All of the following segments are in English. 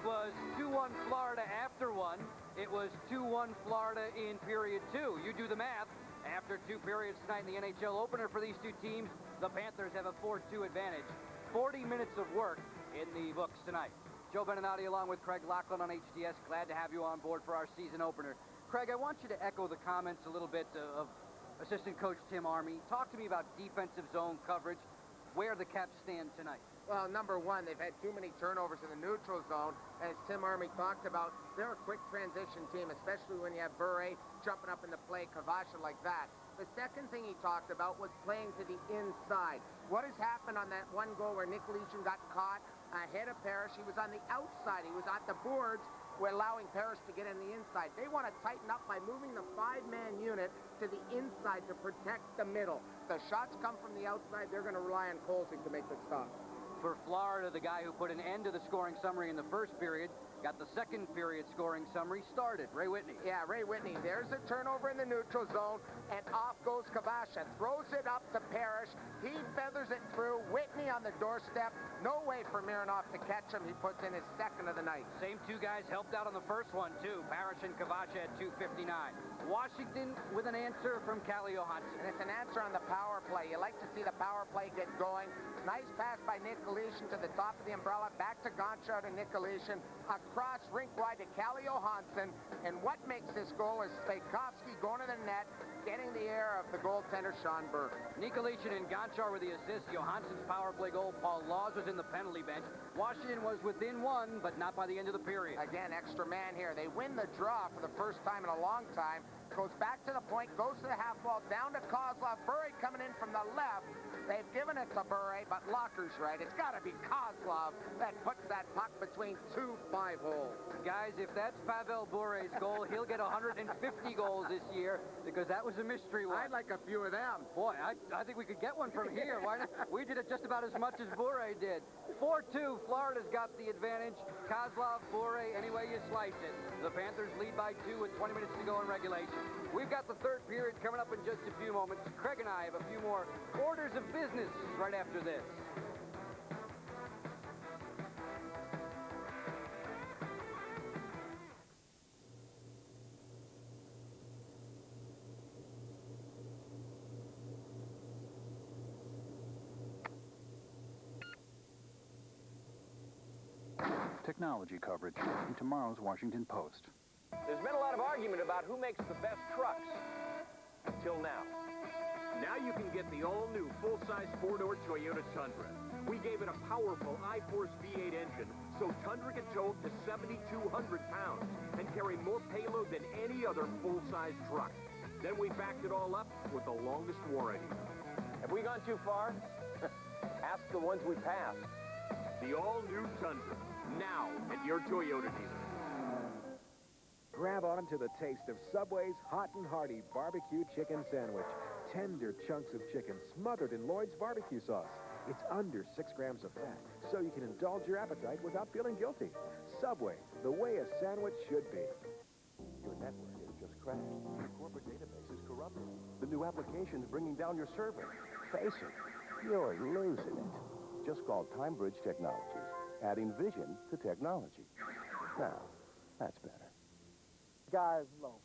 was 2-1 Florida after one. It was 2-1 Florida in period two. You do the math. After 2 periods tonight in the NHL opener for these two teams, the Panthers have a 4-2 advantage. 40 minutes of work in the books tonight. Joe Beninati along with Craig Laughlin on HDS. Glad to have you on board for our season opener. Craig, I want you to echo the comments a little bit of assistant coach Tim Army. Talk to me about defensive zone coverage, where the Caps stand tonight. Well, number one, they've had too many turnovers in the neutral zone. As Tim Army talked about, they're a quick transition team, especially when you have Bure jumping up in the play, Kavasha like that. The second thing he talked about was playing to the inside. What has happened on that one goal where Nicolishin got caught ahead of Parrish? He was on the outside. He was at the boards. We're allowing Parrish to get in the inside. They want to tighten up by moving the 5-man unit to the inside to protect the middle. The shots come from the outside. They're going to rely on Colsing to make the stop. For Florida, the guy who put an end to the scoring summary in the first period, got the second period scoring summary started. Ray Whitney. Yeah, Ray Whitney. There's a turnover in the neutral zone, and off goes Kavasha. Throws it up to Parrish. He feathers it through. Whitney on the doorstep. No way for Mironov to catch him. He puts in his second of the night. Same two guys helped out on the first one, too. Parrish and Kavasha at 2:59. Washington with an answer from Calle Johansson. And it's an answer on the power play. You like to see the power play get going. Nice pass by Nicolishin to the top of the umbrella. Back to Gonchar to Nicolishin. Across rink wide to Calle Johansson. And what makes this goal is Slafkovsky going to the net, getting the air of the goaltender, Sean Burke. Nicolishin and Gonchar with the assists. Johansson's power play goal. Paul Laws was in the penalty bench. Washington was within one, but not by the end of the period. Again, extra man here. They win the draw for the first time in a long time. Goes back to the point, goes to the half wall, down to Kozlov. Bure coming in from the left. They've given it to Bure, but Locker's right. It's got to be Kozlov that puts that puck between 2 5-holes. Guys, if that's Pavel Bure's goal, he'll get 150 goals this year because that was a mystery one. I'd like a few of them. Boy, I think we could get one from here. Why not? We did it just about as much as Bure did. 4-2, Florida's got the advantage. Kozlov, Bure, any way you slice it. The Panthers lead by 2 with 20 minutes to go in regulation. We've got the third period coming up in just a few moments. Craig and I have a few more orders of business right after this. Technology coverage in tomorrow's Washington Post. There's been a lot of argument about who makes the best trucks. Until now. Now you can get the all-new full-size four-door Toyota Tundra. We gave it a powerful I-Force V8 engine, so Tundra can tow up to 7,200 pounds and carry more payload than any other full-size truck. Then we backed it all up with the longest warranty. Have we gone too far? Ask the ones we passed. The all-new Tundra, now at your Toyota dealer. Grab on to the taste of Subway's hot and hearty barbecue chicken sandwich. Tender chunks of chicken smothered in Lloyd's barbecue sauce. It's under 6 grams of fat, so you can indulge your appetite without feeling guilty. Subway, the way a sandwich should be. Your network has just crashed. Your corporate database is corrupted. The new application's bringing down your server. Face it, you're losing it. Just call TimeBridge Technologies, adding vision to technology. Now, that's better. Guy is low.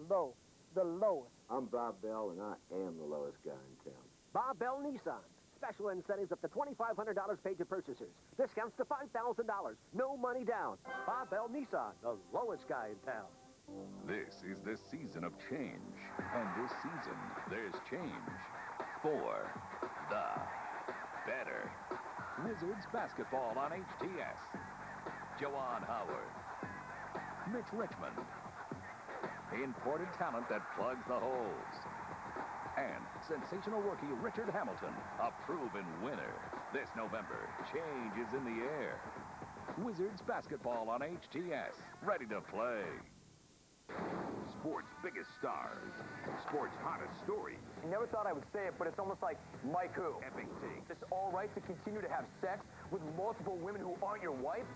Low. The lowest. I'm Bob Bell, and I am the lowest guy in town. Bob Bell Nissan. Special incentives up to $2,500 paid to purchasers. Discounts to $5,000. No money down. Bob Bell Nissan, the lowest guy in town. This is the season of change. And this season, there's change for the better. Wizards basketball on HTS. Jawan Howard. Mitch Richmond. Imported talent that plugs the holes. And sensational rookie Richard Hamilton, a proven winner. This November, change is in the air. Wizards basketball on HTS, ready to play. Sports' biggest stars. Sports' hottest stories. I never thought I would say it, but it's almost like Mike who? Epic takes. It's all right to continue to have sex with multiple women who aren't your wife?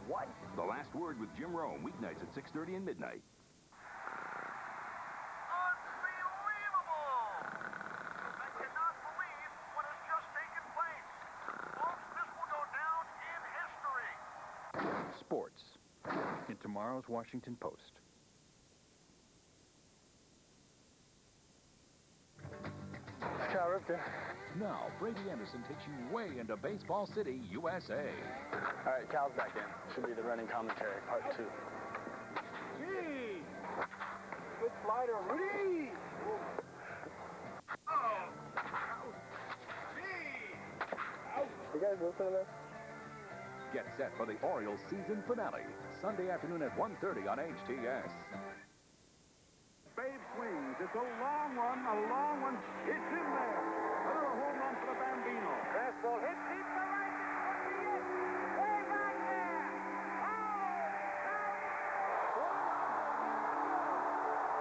What? The Last Word with Jim Rome, weeknights at 6:30 and midnight. Sports. tomorrow's Washington Post. Now, Brady Anderson takes you way into Baseball City, USA. All right, Cal's back in. Should be the running commentary, part 2. Gee! Good slider, Rudy! You guys listen to this? Get set for the Orioles season finale, Sunday afternoon at 1:30 on HTS. Babe swings. It's a long one. It's in there. Another home run for the Bambino. Fastball hit deep to right. Way back there.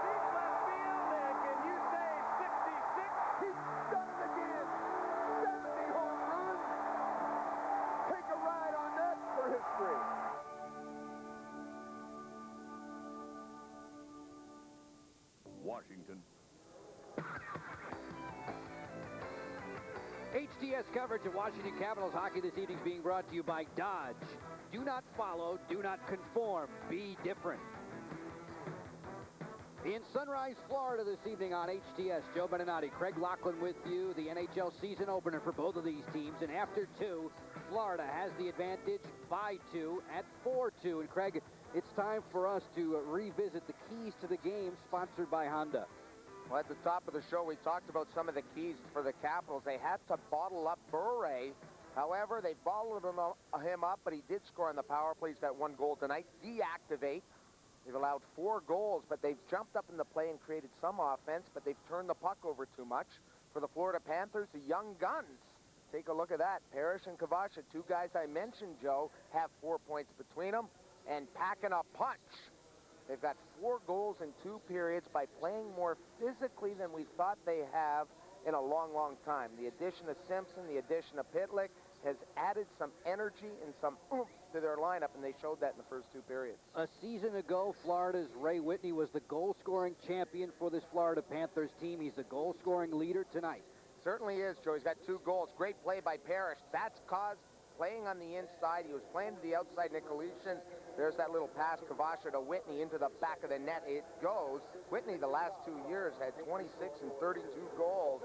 Deep left field, and can you say 66? He's done it again. 70 home runs. Take a ride on that for history. Washington. HTS coverage of Washington Capitals hockey this evening is being brought to you by Dodge. Do not follow, do not conform, be different. In Sunrise, Florida this evening on HTS, Joe Beninati, Craig Laughlin with you, the NHL season opener for both of these teams. And after 2, Florida has the advantage by 2 at 4-2. And Craig, it's time for us to revisit the keys to the game sponsored by Honda. Well, at the top of the show, we talked about some of the keys for the Capitals. They had to bottle up Bure. However, they bottled him up, but he did score on the power play. He's got 1 goal tonight. Deactivate. They've allowed 4 goals, but they've jumped up in the play and created some offense, but they've turned the puck over too much. For the Florida Panthers, the young guns. Take a look at that. Parrish and Kavasha, 2 guys I mentioned, Joe, have 4 points between them and packing a punch. They've got 4 goals in 2 periods by playing more physically than we thought they have in a long, long time. The addition of Simpson, the addition of Pitlick has added some energy and some oomph to their lineup, and they showed that in the first 2 periods. A season ago, Florida's Ray Whitney was the goal-scoring champion for this Florida Panthers team. He's the goal-scoring leader tonight. Certainly is, Joe. He's got 2 goals. Great play by Parrish. That's caused playing on the inside. He was playing to the outside. Nicolishin. There's that little pass, Kavasha to Whitney into the back of the net. It goes. Whitney, the last 2 years, had 26 and 32 goals,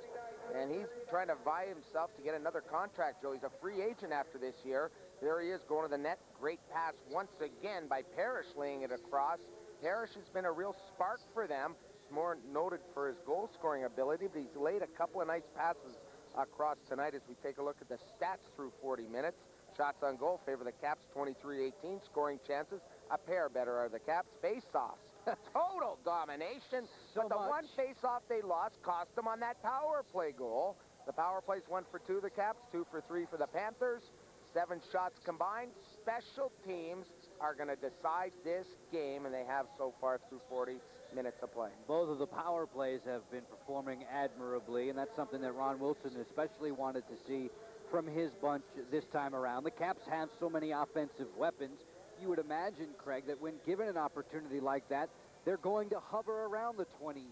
and he's trying to vie himself to get another contract, Joe. He's a free agent after this year. There he is going to the net. Great pass once again by Parrish, laying it across. Parrish has been a real spark for them. He's more noted for his goal-scoring ability, but he's laid a couple of nice passes across tonight as we take a look at the stats through 40 minutes. Shots on goal favor the Caps 23-18. Scoring chances, a pair better are the Caps. Face-offs, total domination. But the one face-off they lost cost them on that power play goal. The power play's 1 for 2 the Caps, 2 for 3 for the Panthers. 7 shots combined. Special teams are going to decide this game, and they have so far through 40 minutes of play. Both of the power plays have been performing admirably, and that's something that Ron Wilson especially wanted to see from his bunch this time around. The Caps have so many offensive weapons. You would imagine, Craig, that when given an opportunity like that, they're going to hover around the 20%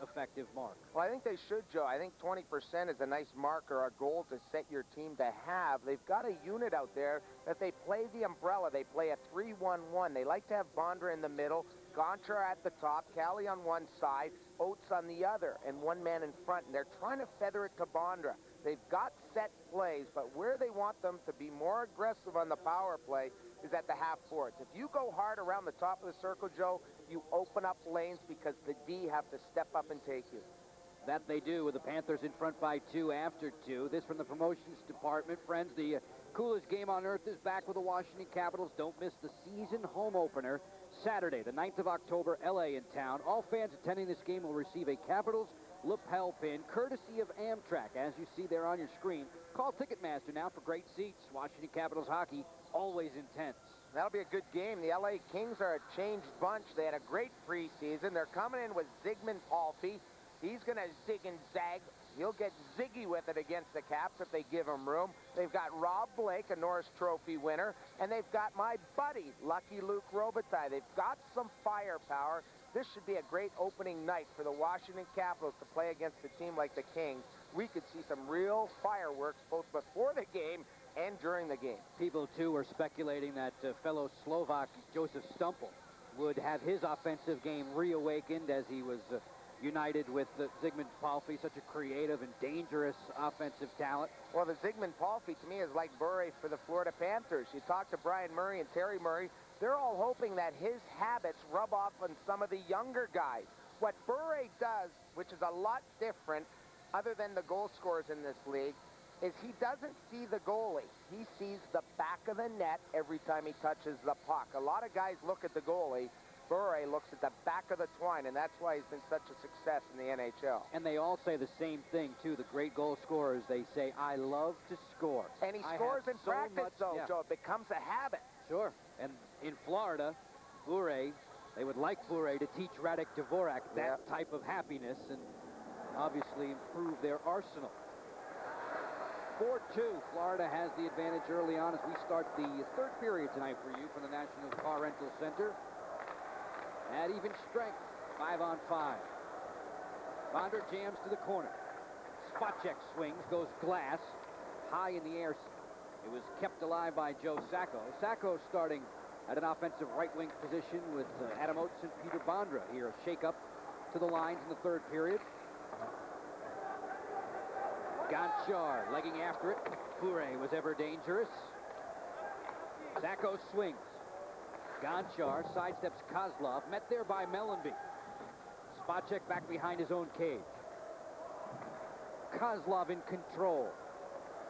effective mark. Well, I think they should, Joe. I think 20% is a nice marker, a goal to set your team to have. They've got a unit out there that they play the umbrella. They play a 3-1-1. They like to have Bondra in the middle, Gonchar at the top, Callie on one side, Oates on the other, and 1 man in front. And they're trying to feather it to Bondra. They've got set plays, but where they want them to be more aggressive on the power play is at the half boards. If you go hard around the top of the circle, Joe, you open up lanes because the D have to step up and take you. That they do, with the Panthers in front by 2 after 2. This from the promotions department. Friends, the coolest game on earth is back with the Washington Capitals. Don't miss the season home opener, Saturday, the 9th of October, LA in town. All fans attending this game will receive a Capitals lapel pin, courtesy of Amtrak, as you see there on your screen. Call Ticketmaster now for great seats. Washington Capitals hockey, always intense. That'll be a good game. The LA Kings are a changed bunch. They had a great preseason. They're coming in with Zygmunt Palffy. He's going to zig and zag. He'll get ziggy with it against the Caps if they give him room. They've got Rob Blake, a Norris Trophy winner, and they've got my buddy, Lucky Luke Robitaille. They've got some firepower. This should be a great opening night for the Washington Capitals to play against a team like the Kings. We could see some real fireworks both before the game and during the game. People, too, were speculating that fellow Slovak Josef Stumpel would have his offensive game reawakened as he was united with Zygmunt Palffy, such a creative and dangerous offensive talent. Well, the Zygmunt Palffy, to me, is like Bure for the Florida Panthers. You talk to Brian Murray and Terry Murray, they're all hoping that his habits rub off on some of the younger guys. What Bure does, which is a lot different, other than the goal scorers in this league, is he doesn't see the goalie. He sees the back of the net every time he touches the puck. A lot of guys look at the goalie. Bure looks at the back of the twine, and that's why he's been such a success in the NHL. And they all say the same thing, too. The great goal scorers, they say, I love to score. And he scores in practice, though, Joe. It becomes a habit. Sure. And in Florida, Bure, they would like Bure to teach Radek Dvorak that type of happiness and obviously improve their arsenal. 4-2. Florida has the advantage early on as we start the third period tonight for you from the National Car Rental Center. At even strength, 5-on-5. Bondra jams to the corner. Spacek swings, goes glass, high in the air. It was kept alive by Joe Sacco. Sacco starting at an offensive right-wing position with Adam Oates and Peter Bondra here. A shake-up to the lines in the third period. Gonchar legging after it. Bure was ever dangerous. Sacco swings. Gonchar sidesteps Kozlov, met there by Mellenby. Spacek back behind his own cage. Kozlov in control.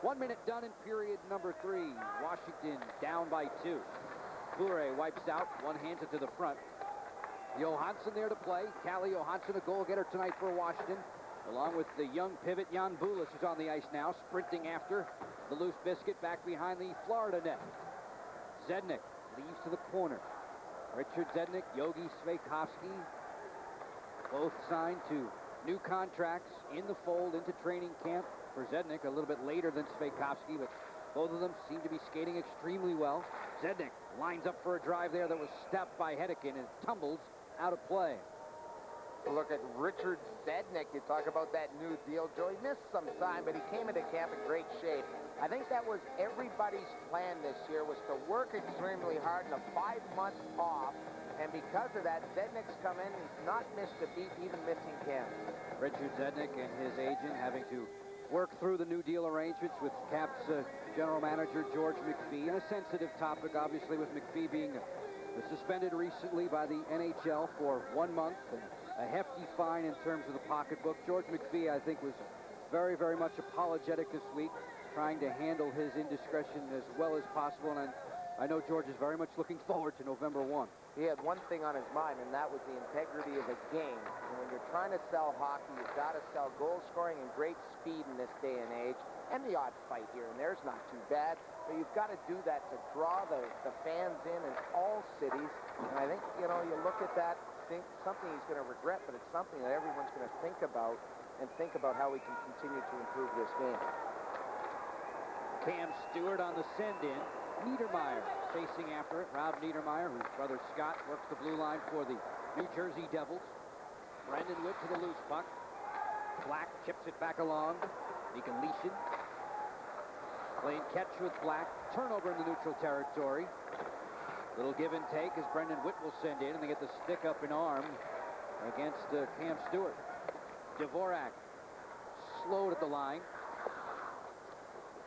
1 minute done in period number 3. Washington down by 2. Bure wipes out, one hands it to the front. Johansson there to play. Calle Johansson, a goal-getter tonight for Washington, along with the young pivot Jan Bulis, who's on the ice now, sprinting after the loose biscuit back behind the Florida net. Zednik leaves to the corner. Richard Zednik, Yogi Sveikovsky, both signed to new contracts in the fold into training camp. For Zednik, a little bit later than Sveikovsky, but both of them seem to be skating extremely well. Zednik lines up for a drive there that was stopped by Hedekin and tumbles out of play. Look at Richard Zednik. You talk about that new deal, Joe. He missed some time, but he came into camp in great shape. I think that was everybody's plan this year, was to work extremely hard in a 5 months off. And because of that, Zednik's come in. He's not missed a beat, even missing camp. Richard Zednik and his agent having to work through the new deal arrangements with Caps general manager George McPhee. And a sensitive topic, obviously, with McPhee being suspended recently by the NHL for 1 month and a hefty fine in terms of the pocketbook. George McPhee, I think, was very, very much apologetic this week, trying to handle his indiscretion as well as possible. And I know George is very much looking forward to November 1. He had one thing on his mind, and that was the integrity of the game. And when you're trying to sell hockey, you've got to sell goal scoring and great speed in this day and age, and the odd fight here and there's not too bad. But you've got to do that to draw the fans in all cities. And I think, you know, you look at that, think something he's going to regret, but it's something that everyone's going to think about and think about how we can continue to improve this game. Cam Stewart on the send-in. Niedermeyer facing after it. Rob Niedermeyer, whose brother Scott works the blue line for the New Jersey Devils. Brendan Witt to the loose puck. Black chips it back along. Nicoletian playing catch with Black. Turnover in the neutral territory. Little give and take as Brendan Witt will send in, and they get the stick up in arm against Cam Stewart. Dvorak slowed at the line.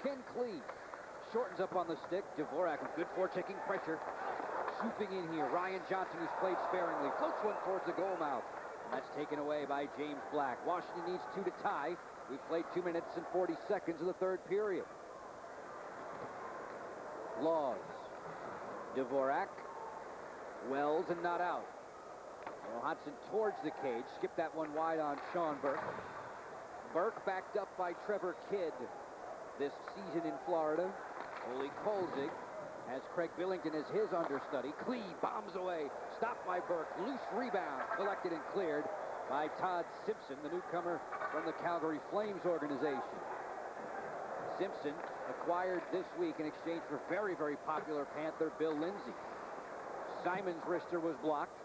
Ken Klee shortens up on the stick. Dvorak with good forechecking pressure. Swooping in here. Ryan Johnson, who's played sparingly, floats one towards the goal mouth. And that's taken away by James Black. Washington needs 2 to tie. We've played 2 minutes and 40 seconds of the third period. Laws. Dvorak. Wells and not out. Johansson towards the cage. Skipped that one wide on Sean Burke. Burke backed up by Trevor Kidd this season in Florida. Ole Kolzig has Craig Billington as his understudy. Klee bombs away. Stopped by Burke. Loose rebound. Collected and cleared by Todd Simpson, the newcomer from the Calgary Flames organization. Simpson acquired this week in exchange for very, very popular Panther Bill Lindsay. Simon's wrister was blocked.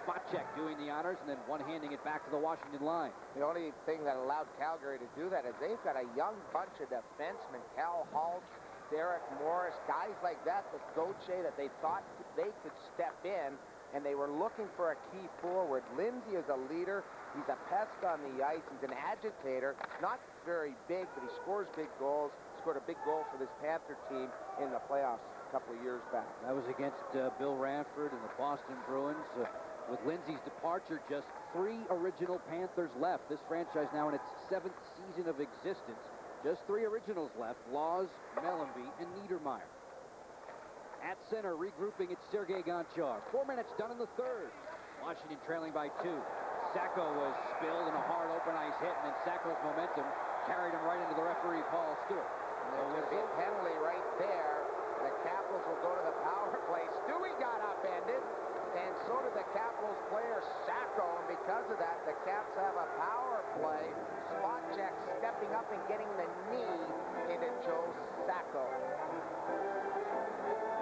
spot check doing the honors and then one-handing it back to the Washington line. The only thing that allowed Calgary to do that is they've got a young bunch of defensemen, Cal Halt, Derek Morris, guys like that, the Gauthier, that they thought they could step in, and they were looking for a key forward. Lindsay is a leader. He's a pest on the ice. He's an agitator. Not very big, but he scores big goals. Scored a big goal for this Panther team in the playoffs a couple of years back. That was against Bill Ranford and the Boston Bruins. With Lindsay's departure, just 3 original Panthers left. This franchise now in its 7th season of existence. Just 3 originals left, Laws, Mellenby, and Niedermeyer. At center, regrouping, it's Sergei Gonchar. 4 minutes done in the third. Washington trailing by 2. Sacco was spilled in a hard open ice hit, and then Sacco's momentum carried him right into the referee, Paul Stewart. And there's going to be a penalty right there. The Capitals will go to the power play. Stewie got upended, and so did the Capitals player Sacco, and because of that, the Caps have a power play. Spot check stepping up and getting the knee into Joe Sacco.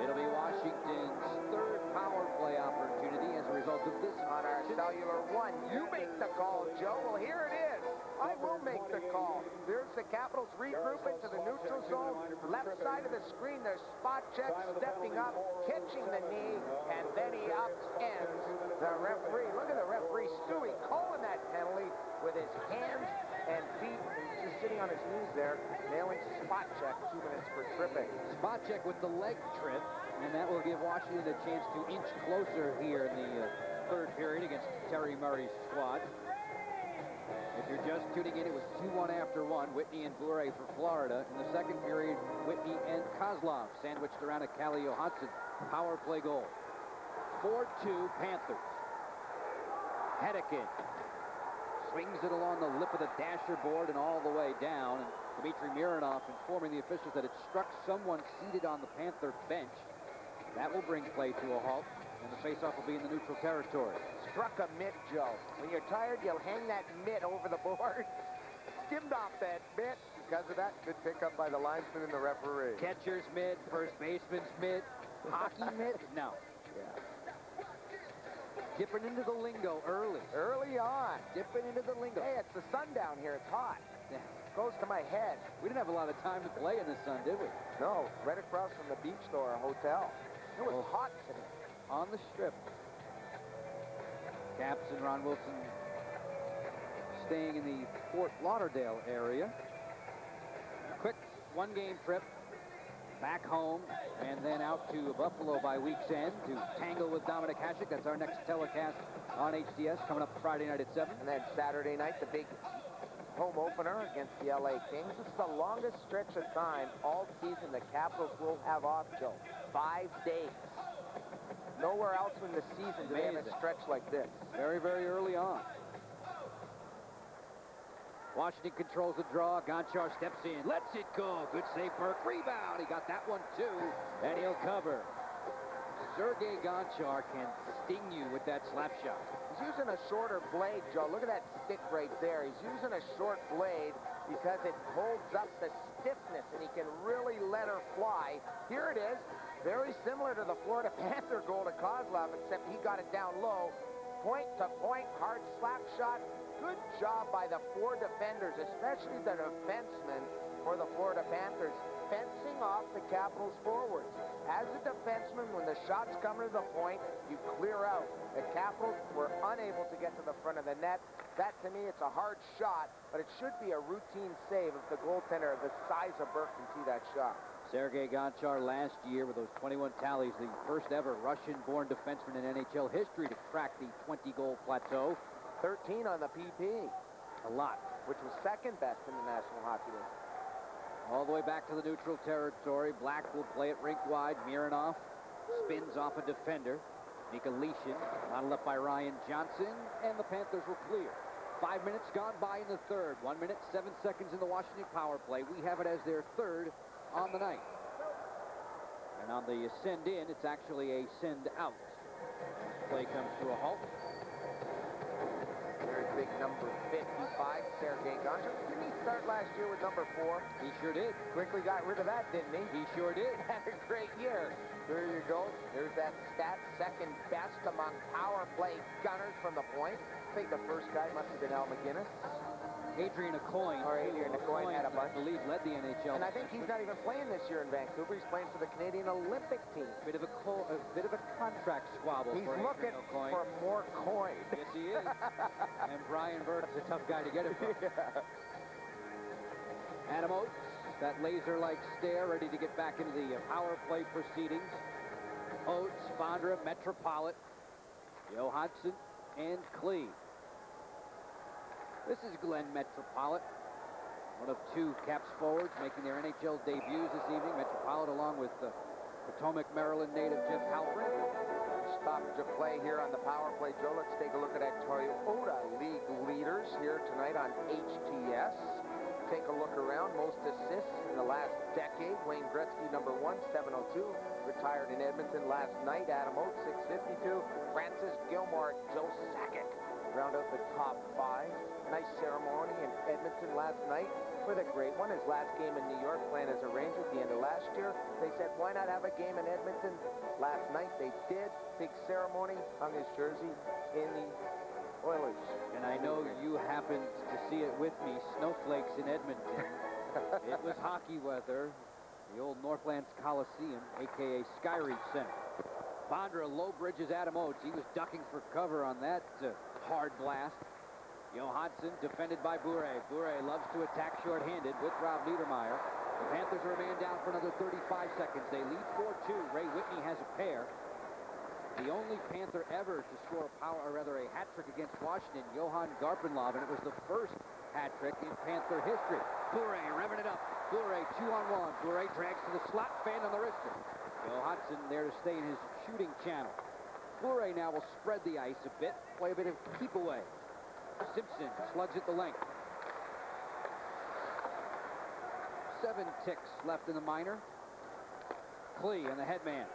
It'll be Washington's 3rd power play opportunity as a result of this. On our cellular one, you make the call, Joe. Well, here it is. I will make the call. There's the Capitals regroup into the neutral zone. Left side of the screen, there's spot check, stepping up, catching the knee, and then he upends the referee. Look at the referee, Stewie, calling that penalty with his hands and feet. He's just sitting on his knees there, nailing spot check, 2 minutes for tripping. Spot check with the leg trip, and that will give Washington a chance to inch closer here in the 3rd period against Terry Murray's squad. If you're just tuning in, it was 2-1 after 1. Whitney and Bure for Florida. In the 2nd period, Whitney and Kozlov sandwiched around a Calle Johansson power play goal. 4-2 Panthers. Hedeken swings it along the lip of the dasher board and all the way down. And Dmitry Mironov informing the officials that it struck someone seated on the Panther bench. That will bring play to a halt, and the faceoff will be in the neutral territory. Struck a mitt, Joe. When you're tired, you'll hang that mitt over the board. Skimmed off that mitt. Because of that, good pickup by the linesman and the referee. Catcher's mitt, first baseman's mitt, hockey mitt? No. Yeah. Dipping into the lingo early. Early on. Dipping into the lingo. Hey, it's the sun down here. It's hot. Yeah. Goes to my head. We didn't have a lot of time to play in the sun, did we? No, right across from the beach store, a hotel. It was hot today. On the strip. Caps and Ron Wilson staying in the Fort Lauderdale area. Quick 1-game trip back home and then out to Buffalo by week's end to tangle with Dominic Hasek. That's our next telecast on HDS coming up Friday night at 7. And then Saturday night, the big home opener against the LA Kings. This is the longest stretch of time all season the Capitals will have off, Joe. 5 days. Nowhere else in the season do they have a stretch like this. Very, very early on. Washington controls the draw. Gonchar steps in, lets it go. Good save, Burke. Rebound. He got that one too, and he'll cover. Sergei Gonchar can sting you with that slap shot. He's using a shorter blade, Joe. Look at that stick right there. He's using a short blade because it holds up the stiffness, and he can really let her fly. Here it is. Very similar to the Florida Panther goal to Kozlov, except he got it down low. Point to point, hard slap shot. Good job by the 4 defenders, especially the defensemen for the Florida Panthers, fencing off the Capitals forwards. As a defenseman, when the shot's coming to the point, you clear out. The Capitals were unable to get to the front of the net. That, to me, it's a hard shot, but it should be a routine save if the goaltender the size of Burke can see that shot. Sergei Gonchar last year with those 21 tallies, the first ever Russian-born defenseman in NHL history to crack the 20-goal plateau. 13 on the PP. A lot. Which was second best in the National Hockey League. All the way back to the neutral territory. Black will play it rink wide. Mironov spins off a defender. Mika Leashin, modeled up by Ryan Johnson, and the Panthers will clear. 5 minutes gone by in the third. 1 minute, 7 seconds in the Washington power play. We have it as their third on the night. And on the send in, it's actually a send out. Play comes to a halt. Here it big number 55, Sergei Gonchar. Didn't he start last year with number 4? He sure did. Quickly got rid of that, didn't he? He sure did. Had a great year. There you go. There's that stat, second best among power play gunners from the point. I think the first guy must have been Al McGinnis. Adrian Aucoin. Or Adrian Aucoin had a bunch. I believe led the NHL. And I think he's not even playing this year in Vancouver. He's playing for the Canadian Olympic team. Bit of a contract squabble. He's for looking Aucoin. for more coin. Yes, he is. And Brian Burke's a tough guy to get it from. Yeah. Adam Oates, that laser-like stare, ready to get back into the power play proceedings. Oates, Bondra, Metropolitan, Johansson, and Klee. This is Glenn Metropolitan, one of 2 Caps forwards making their NHL debuts this evening. Metropolitan along with Potomac, Maryland native Jeff Halpern. Stoppage of play here on the power play, Joe. Let's take a look at our Toyota League leaders here tonight on HTS. Take a look around. Most assists in the last decade. Wayne Gretzky, number 1, 702. Retired in Edmonton last night. Adam Oates, 652. Francis Gilmore, Joe Sakic round out the top 5. Nice ceremony in Edmonton last night with a great one. His last game in New York, playing as a Ranger at the end of last year. They said, why not have a game in Edmonton? Last night they did. Big ceremony, hung his jersey in the Oilers. And I know you happened to see it with me, snowflakes in Edmonton. It was hockey weather, the old Northlands Coliseum, a.k.a. Skyreach Center. Bondra low bridges Adam Oates. He was ducking for cover on that hard blast. Johansson defended by Bure. Bure loves to attack short-handed with Rob Niedermeyer. The Panthers are a man down for another 35 seconds. They lead 4-2. Ray Whitney has a pair. The only Panther ever to score a hat trick against Washington, Johan Garpenlov, and it was the first hat trick in Panther history. Bure revving it up. Bure 2-on-1. Bure drags to the slot, fan on the wrister. Johansson there to stay in his shooting channel. Bure now will spread the ice a bit, play a bit of keep away. Simpson slugs at the length. 7 ticks left in the minor. Klee and the headman.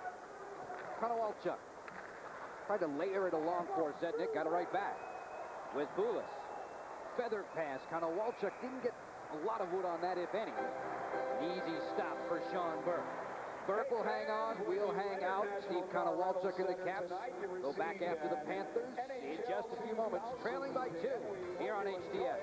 Konowalchuk tried to layer it along for Zednik, got it right back with Boulis. Feather pass. Konowalchuk didn't get a lot of wood on that, if any. An easy stop for Sean Burke. Burke will hang on, we'll hang out. Steve Konowalchuk and the Caps go back after the Panthers in just a few moments, trailing by 2 here on HTS.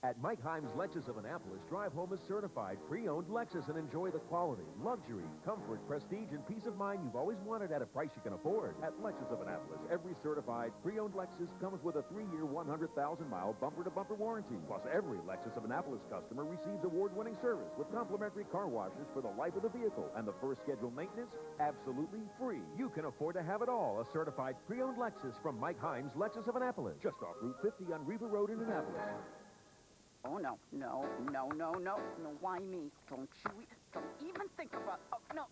At Mike Himes Lexus of Annapolis, drive home a certified pre-owned Lexus and enjoy the quality, luxury, comfort, prestige, and peace of mind you've always wanted at a price you can afford. At Lexus of Annapolis, every certified pre-owned Lexus comes with a 3-year, 100,000-mile bumper-to-bumper warranty. Plus, every Lexus of Annapolis customer receives award-winning service with complimentary car washes for the life of the vehicle. And the first scheduled maintenance, absolutely free. You can afford to have it all. A certified pre-owned Lexus from Mike Himes Lexus of Annapolis, just off Route 50 on Riva Road in Annapolis. Oh, no. Why me? Don't even think about... Oh, no.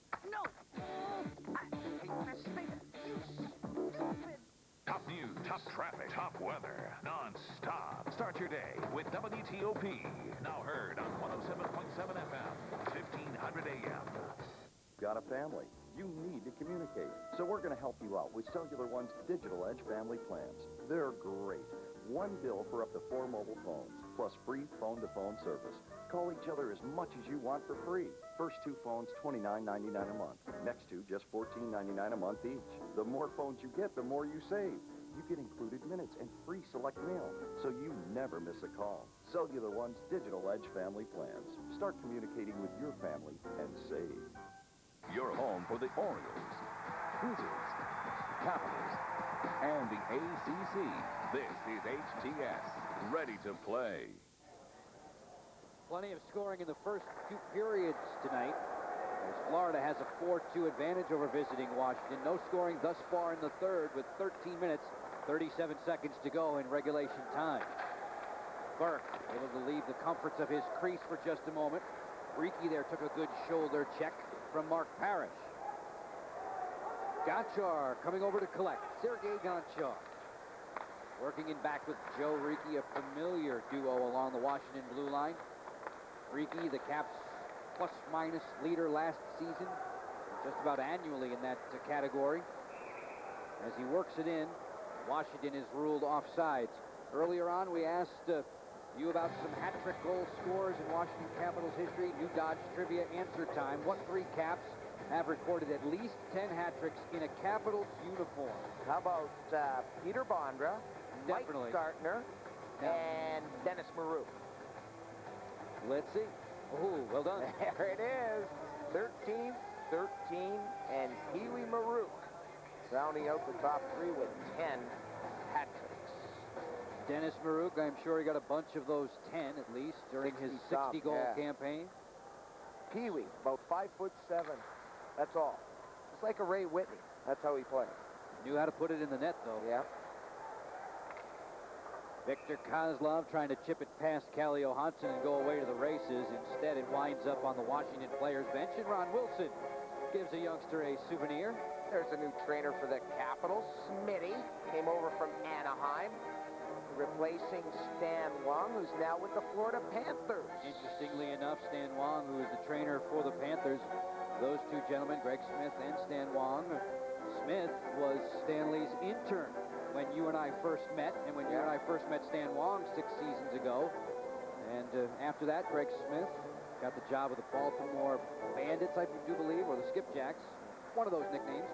I hate this thing. You stupid. Top news, top traffic, top weather, non-stop. Start your day with WTOP. Now heard on 107.7 FM, 1500 AM. Got a family? You need to communicate. So we're going to help you out with Cellular One's Digital Edge family plans. They're great. One bill for up to 4 mobile phones, plus free phone-to-phone service. Call each other as much as you want for free. First 2 phones, $29.99 a month. Next 2, just $14.99 a month each. The more phones you get, the more you save. You get included minutes and free select mail, so you never miss a call. Cellular One's Digital Edge family plans. Start communicating with your family and save. Your home for the Orioles, Cruisers, Capitals, and the ACC. This is HTS, ready to play. Plenty of scoring in the first 2 periods tonight, as Florida has a 4-2 advantage over visiting Washington. No scoring thus far in the third with 13 minutes, 37 seconds to go in regulation time. Burke able to leave the comforts of his crease for just a moment. Ricky there took a good shoulder check from Mark Parrish. Gonchar coming over to collect. Sergei Gonchar working in back with Joe Ricky, a familiar duo along the Washington blue line. Ricky, the Caps plus-minus leader last season, just about annually in that category. as he works it in. Washington is ruled offsides. Earlier on, we asked you about some hat-trick goal scores in Washington Capitals history. New Dodge Trivia answer time. What 3 Caps have recorded at least 10 hat-tricks in a Capitals uniform? How about Peter Bondra, Definitely. Mike Gartner, and Dennis Marouk? Let's see. Oh, well done. There it is. 13, 13, and Pee Wee Marouk rounding out the top 3 with 10 hat tricks. Dennis Marouk, I'm sure he got a bunch of those 10 at least during his 60-goal campaign. Pee Wee, about 5'7". That's all. Just like a Ray Whitney. That's how he played. Knew how to put it in the net, though. Yeah. Victor Kozlov trying to chip it past Calle Johansson and go away to the races. Instead, it winds up on the Washington players' bench, and Ron Wilson gives a youngster a souvenir. There's a new trainer for the Capitals. Smitty came over from Anaheim, replacing Stan Wong, who's now with the Florida Panthers. Interestingly enough, Stan Wong, who is the trainer for the Panthers, those two gentlemen, Greg Smith and Stan Wong. Smith was Stanley's intern when you and I first met, and when you and I first met Stan Wong 6 seasons ago. And after that, Greg Smith got the job with the Baltimore Bandits, I do believe, or the Skipjacks, one of those nicknames,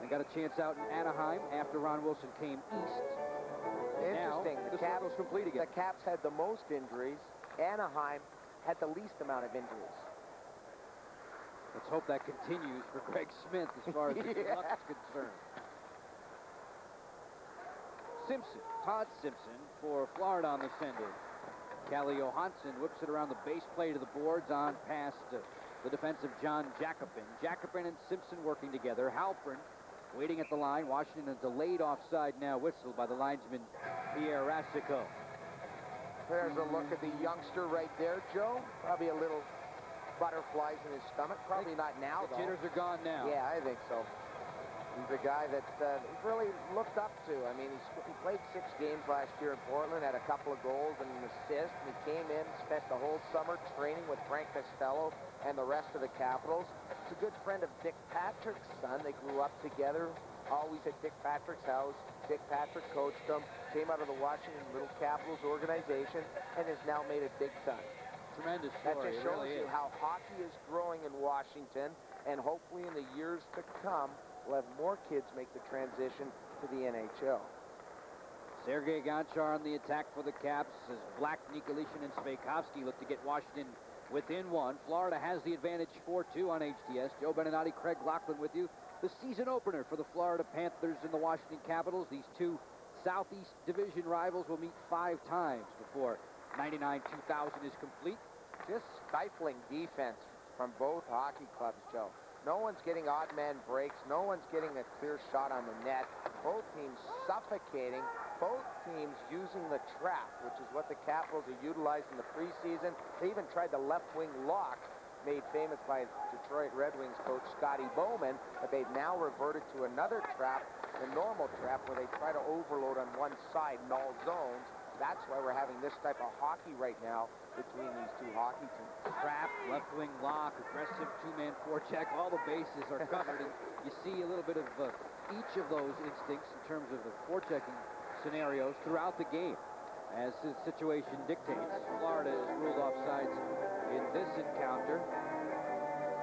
and got a chance out in Anaheim after Ron Wilson came east. Interesting. Now, the circle's complete again. The Caps had the most injuries. Anaheim had the least amount of injuries. Let's hope that continues for Greg Smith as far as his luck is concerned. Simpson, Todd Simpson for Florida on the sender. Calle Johansson whips it around the base plate of the boards on past the defensive John Jacopin. Jacopin and Simpson working together. Halpern waiting at the line. Washington a delayed offside now whistled by the linesman Pierre Rasico. There's a look at the youngster right there, Joe. Probably a little butterflies in his stomach. Probably not now, The jitters are gone now. Yeah, I think so. He's a guy that he's really looked up to. I mean, he played 6 games last year in Portland, had a couple of goals and an assist, and he came in, spent the whole summer training with Frank Costello and the rest of the Capitals. He's a good friend of Dick Patrick's son. They grew up together, always at Dick Patrick's house. Dick Patrick coached them, came out of the Washington Little Capitals organization, and has now made it big time. Tremendous That story. just shows really you is. how hockey is growing in Washington, and hopefully in the years to come, we'll have more kids make the transition to the NHL. Sergei Gonchar on the attack for the Caps as Black, Nikolitin, and Sveikovsky look to get Washington within 1. Florida has the advantage 4-2 on HTS. Joe Beninati, Craig Laughlin with you. The season opener for the Florida Panthers and the Washington Capitals. These two Southeast Division rivals will meet 5 times before 99-2000 is complete. Just stifling defense from both hockey clubs, Joe. No one's getting odd man breaks. No one's getting a clear shot on the net. Both teams suffocating. Both teams using the trap, which is what the Capitals are utilizing in the preseason. They even tried the left wing lock, made famous by Detroit Red Wings coach Scotty Bowman, but they've now reverted to another trap, the normal trap, where they try to overload on one side in all zones. That's why we're having this type of hockey right now between these two hockey teams. Trap, left wing lock, aggressive 2-man forecheck, all the bases are covered, and you see a little bit of each of those instincts in terms of the forechecking scenarios throughout the game. As the situation dictates, Florida is ruled offsides in this encounter.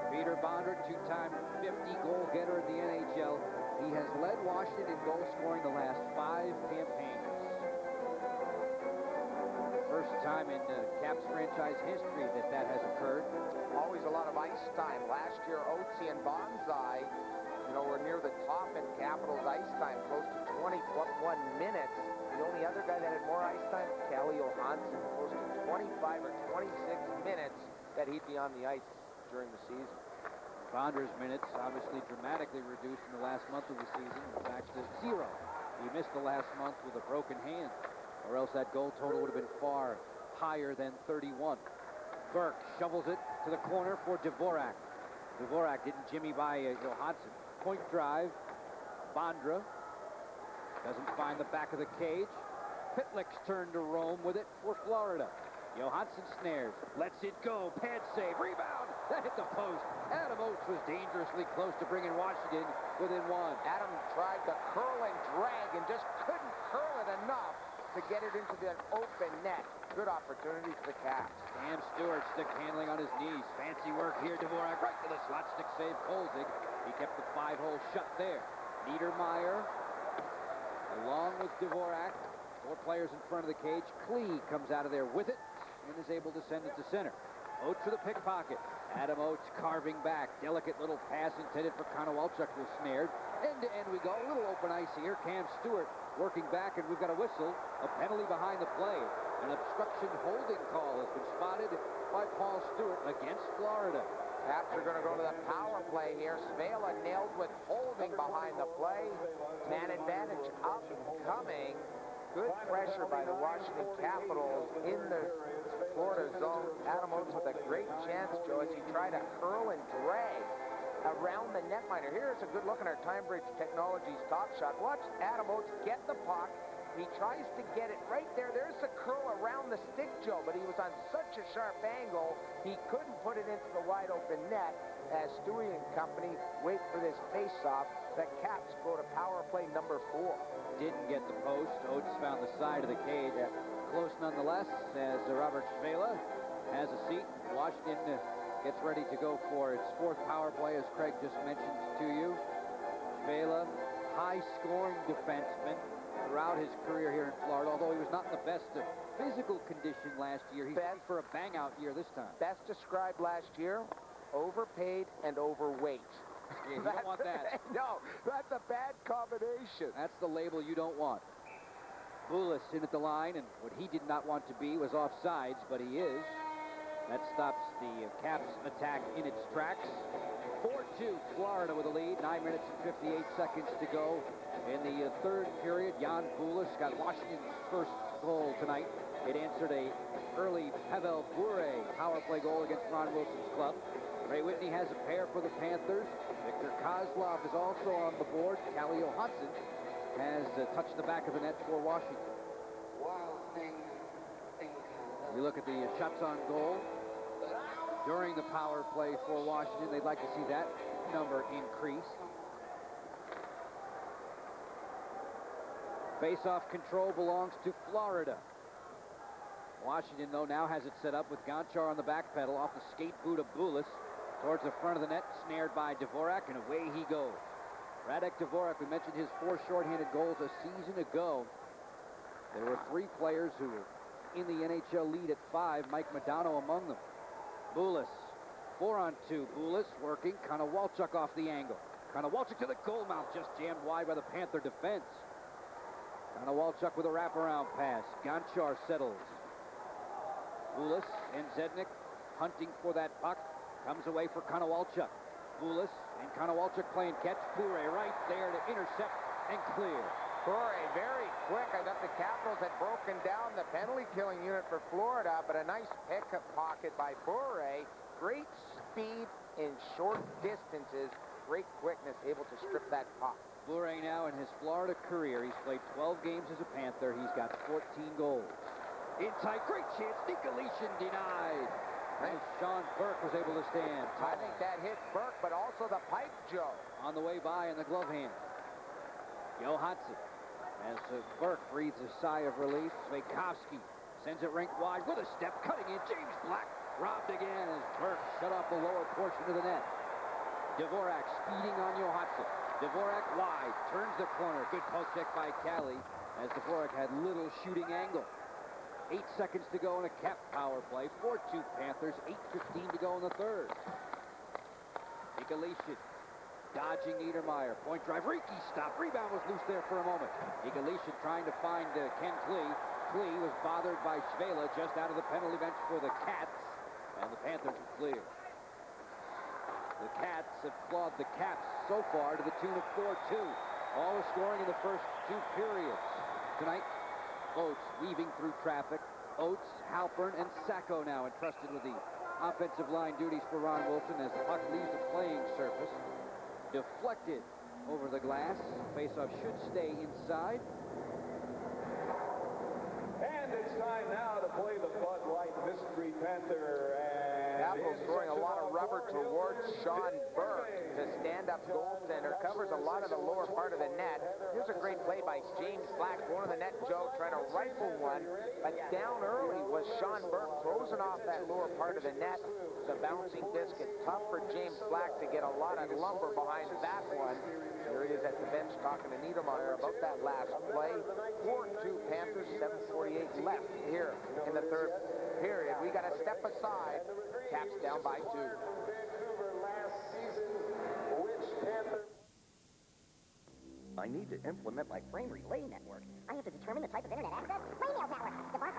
Peter Bondra, 2-time 50-goal getter in the NHL. He has led Washington in goal scoring the last 5 campaigns. First time in Caps franchise history that has occurred. Always a lot of ice time. Last year, Otzi and Bonsai, were near the top in Capitals ice time, close to 21 minutes. The only other guy that had more ice time, Calle Johansson, close to 25 or 26 minutes that he'd be on the ice during the season. Bondra's minutes obviously dramatically reduced in the last month of the season. In fact, to 0. He missed the last month with a broken hand, or else that goal total would have been far higher than 31. Burke shovels it to the corner for Dvorak. Dvorak didn't jimmy by Johansson. Point drive. Bondra doesn't find the back of the cage. Pitlick's turn to roam with it for Florida. Johansson snares, lets it go, pad save, rebound, that hit the post. Adam Oates was dangerously close to bringing Washington within one. Adam tried to curl and drag and just couldn't curl it enough to get it into the open net. Good opportunity for the Caps. Cam Stewart stick handling on his knees. Fancy work here, Dvorak right to the slot, stick save, Kolzig. He kept the 5-hole shut there. Niedermeyer, along with Dvorak, 4 players in front of the cage. Klee comes out of there with it and is able to send it to center. Oates for the pickpocket. Adam Oates carving back. Delicate little pass intended for Konowalchuk was snared. End-to-end we go. A little open ice here. Cam Stewart working back, and we've got a whistle. A penalty behind the play. An obstruction holding call has been spotted by Paul Stewart against Florida. Caps are going to go to the power play here. Svela nailed with holding behind the play. Man advantage upcoming. Good pressure by the Washington Capitals in the Florida zone. Adam Oates with a great chance, Joe, as he tried to curl and drag around the netminder. Here's a good look at our Time Bridge Technologies top shot. Watch Adam Oates get the puck. He tries to get it right there. There's the curl around the stick, Joe, but he was on such a sharp angle, he couldn't put it into the wide open net as Stewie and company wait for this face-off. The Caps go to power play number 4. Didn't get the post. Oates found the side of the cage. Close nonetheless as Robert Svela has a seat. Washington gets ready to go for its 4th power play, as Craig just mentioned to you. Svela, high-scoring defenseman throughout his career here in Florida, although he was not in the best of physical condition last year. He's ready for a bang-out year this time. Best described last year, overpaid and overweight. Yeah, you don't want that. No, that's a bad combination. That's the label you don't want. Boulis in at the line, and what he did not want to be was offsides, but he is. That stops the Caps attack in its tracks. 4-2, Florida with a lead. 9 minutes and 58 seconds to go in the 3rd period. Jan Boulis got Washington's first goal tonight. It answered a early Pavel Bure power play goal against Ron Wilson's club. Ray Whitney has a pair for the Panthers. Victor Kozlov is also on the board. Calle Johansson has touched the back of the net for Washington. We look at the shots on goal during the power play for Washington. They'd like to see that number increase. Face-off control belongs to Florida. Washington, though, now has it set up with Gonchar on the back pedal off the skate boot of Boulis towards the front of the net, snared by Dvorak, and away he goes. Radek Dvorak, we mentioned his 4 shorthanded goals a season ago. There were 3 players who were in the NHL lead at 5, Mike Modano among them. Boulis, 4-on-2. Boulis working, Konowalchuk off the angle. Konowalchuk to the goal mouth, just jammed wide by the Panther defense. Konowalchuk with a wraparound pass. Gonchar settles. Boulis and Zednik hunting for that puck. Comes away for Konowalchuk. Boulis and Konowalchuk playing catch. Bure right there to intercept and clear. Bure very quick. I thought the Capitals had broken down the penalty-killing unit for Florida, but a nice pick-up pocket by Bure. Great speed in short distances. Great quickness, able to strip that puck. Bure now in his Florida career, he's played 12 games as a Panther. He's got 14 goals. Inside, great chance. Nikolation denied. And Sean Burke was able to stand. I think that hit Burke, but also the pipe, Joe. On the way by in the glove hand. Johansson, as Burke breathes a sigh of relief. Svakovsky sends it rink wide with a step, cutting in. James Black robbed again as Burke shut off the lower portion of the net. Dvorak speeding on Johansson. Dvorak wide, turns the corner. Good poke check by Calle, as Dvorak had little shooting angle. 8 seconds to go in a Cap power play. 4-2 Panthers. 8:15 to go in the 3rd. Nikolation dodging Niedermeyer. Point drive. Riki stopped. Rebound was loose there for a moment. Nikolation trying to find Ken Klee. Klee was bothered by Svela just out of the penalty bench for the Cats. And the Panthers are clear. The Cats have clawed the Caps so far to the tune of 4-2. All the scoring in the first 2 periods. Tonight, Oates weaving through traffic. Oates, Halpern, and Sacco now entrusted with the offensive line duties for Ron Wilson as the puck leaves the playing surface. Deflected over the glass. Faceoff should stay inside. And it's time now to play the Bud Light Mystery Panther. And Capitals throwing a lot of rubber towards Sean Burke, the stand-up goaltender. Covers a lot of the lower part of the net. Here's a great play by James Black, going to the net, Joe, trying to rifle one. But down early was Sean Burke, throws it off that lower part of the net. The bouncing biscuit, tough for James Black to get a lot of lumber behind that one. Here he is at the bench talking to Niedermeyer about that last play. 4-2 Panthers, 7:48 left here in the third period. We got to step aside. Caps down by 2. I need to implement my frame relay network. I have to determine the type of internet access. Radios network. The bar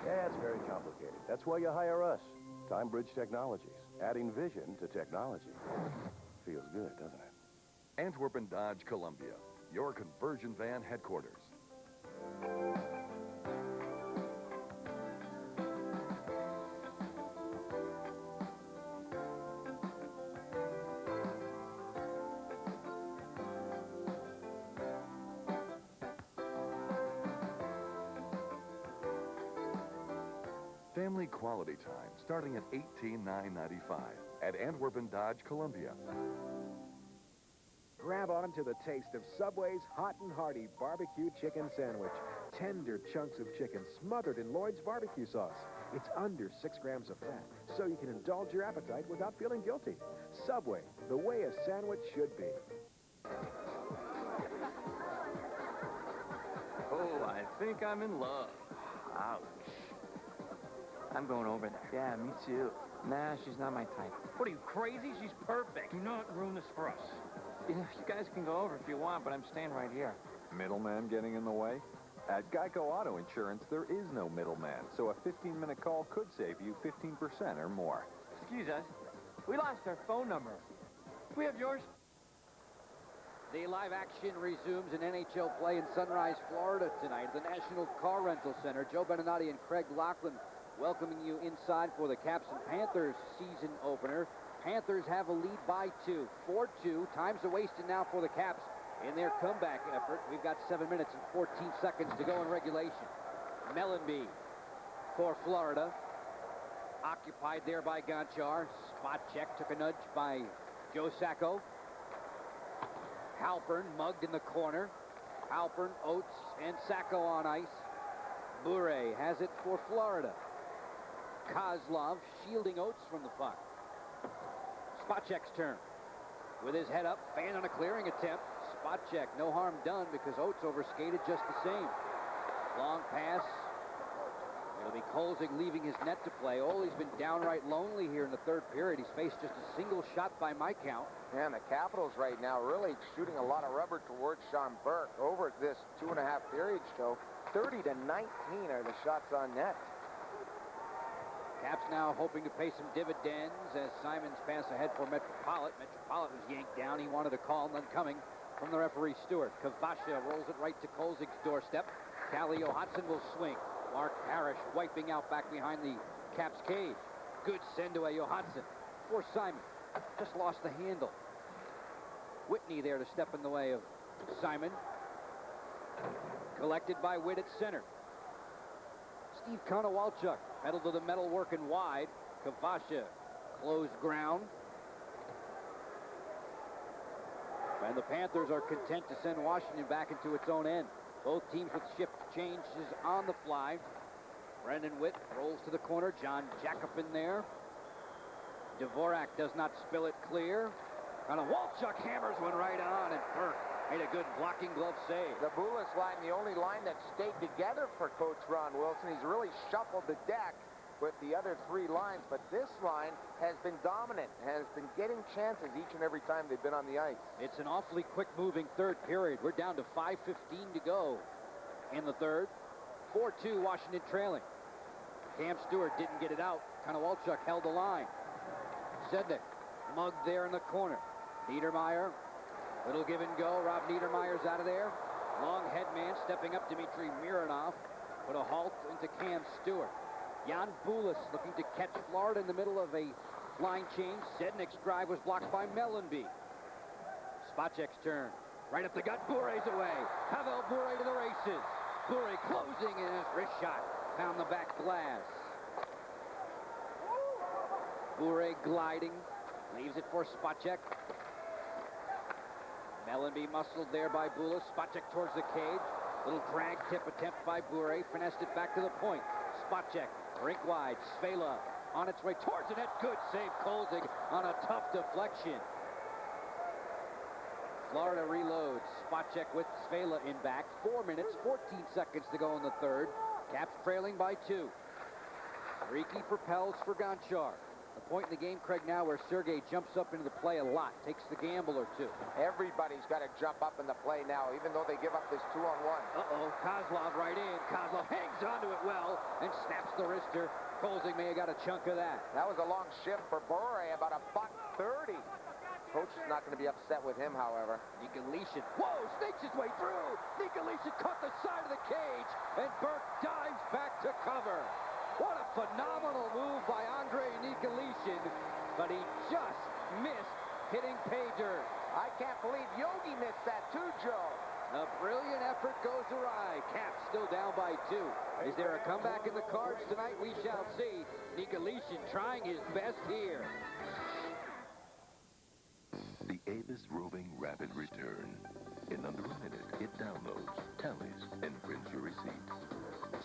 Yeah, it's very complicated. That's why you hire us. Time Bridge Technologies. Adding vision to technology. Feels good, doesn't it? Antwerp and Dodge Columbia, your conversion van headquarters. Family quality time starting at $18,995 at Antwerp and Dodge Columbia. Grab on to the taste of Subway's hot and hearty barbecue chicken sandwich. Tender chunks of chicken smothered in Lloyd's barbecue sauce. It's under 6 grams of fat, so you can indulge your appetite without feeling guilty. Subway, the way a sandwich should be. Oh, I think I'm in love. Ouch. I'm going over there. Yeah, me too. Nah, she's not my type. What are you, crazy? She's perfect. Do not ruin this for us. You guys can go over if you want, but I'm staying right here. Middleman getting in the way? At Geico Auto Insurance, there is no middleman, so a 15-minute call could save you 15% or more. Excuse us. We lost our phone number. We have yours. The live action resumes in NHL play in Sunrise, Florida tonight at the National Car Rental Center. Joe Beninati and Craig Laughlin welcoming you inside for the Caps and Panthers season opener. Panthers have a lead by 2, 4-2. Time's wasted now for the Caps in their comeback effort. We've got 7 minutes and 14 seconds to go in regulation. Mellenby for Florida. Occupied there by Gonchar. Spot check, took a nudge by Joe Sacco. Halpern mugged in the corner. Halpern, Oates, and Sacco on ice. Bure has it for Florida. Kozlov shielding Oates from the puck. Spacek's turn. With his head up, fan on a clearing attempt. Spacek, no harm done because Oates overskated just the same. Long pass. It'll be Kolzig leaving his net to play. Ole's been downright lonely here in the third period. He's faced just a single shot by my count. And the Capitals right now really shooting a lot of rubber towards Sean Burke over this 2.5 periods, Joe. 30-19 are the shots on net. Caps now hoping to pay some dividends as Simons pass ahead for Metropolitan. Metropolitan was yanked down. He wanted a call, none coming from the referee Stewart. Kavasha rolls it right to Kolzig's doorstep. Callie Johansson will swing. Mark Parrish wiping out back behind the Caps cage. Good send to a Johansson for Simon. Just lost the handle. Whitney there to step in the way of Simon. Collected by Witt at center. Steve Konowalchuk pedaled to the metal working wide. Kavasha closed ground. And the Panthers are content to send Washington back into its own end. Both teams with shift changes on the fly. Brendan Witt rolls to the corner. John Jacobin there. Dvorak does not spill it clear. Konowalchuk hammers one right on, and Burke made a good blocking glove save. The Boulis line, the only line that stayed together for Coach Ron Wilson. He's really shuffled the deck with the other 3 lines, but this line has been dominant, has been getting chances each and every time they've been on the ice. It's an awfully quick-moving third period. We're down to 5:15 to go in the third. 4-2 Washington trailing. Cam Stewart didn't get it out. Konowalchuk held the line. Sednik mugged there in the corner. Niedermeyer, little give and go. Rob Niedermeyer's out of there. Long head man stepping up. Dmitry Mironov put a halt into Cam Stewart. Jan Boulis looking to catch Florida in the middle of a line change. Sednik's drive was blocked by Mellenby. Spacek's turn. Right up the gut. Bure's away. Pavel Bure to the races. Bure closing in his wrist shot. Found the back glass. Bure gliding. Leaves it for Spacek. Mellenby muscled there by Bula. Spacek towards the cage. Little drag tip attempt by Bure. Finessed it back to the point. Spacek, rink wide. Svela on its way towards the net. Good save, Kolzig on a tough deflection. Florida reloads. Spacek with Svela in back. 4 minutes, 14 seconds to go in the third. Caps trailing by 2. Riki propels for Gonchar. The point in the game, Craig, now where Sergei jumps up into the play a lot, takes the gamble or two. Everybody's got to jump up in the play now, even though they give up this 2-on-1. Uh-oh, Kozlov right in. Kozlov hangs onto it well and snaps the wrister. Kolzig may have got a chunk of that. That was a long shift for Bure, about $1.30. Coach is not going to be upset with him, however. Nikolitin, whoa, sneaks his way through. Nikolitin caught the side of the cage, and Burke dives back to cover. What a phenomenal move by Andrei Nikolitin, but he just missed hitting pay dirt. I can't believe Yogi missed that too, Joe. A brilliant effort goes awry. Caps still down by 2. Is there a comeback in the cards tonight? We shall see. Nikolitin trying his best here. The Avis Roving Rapid Return. In under a minute, it downloads, tallies, and prints your receipt.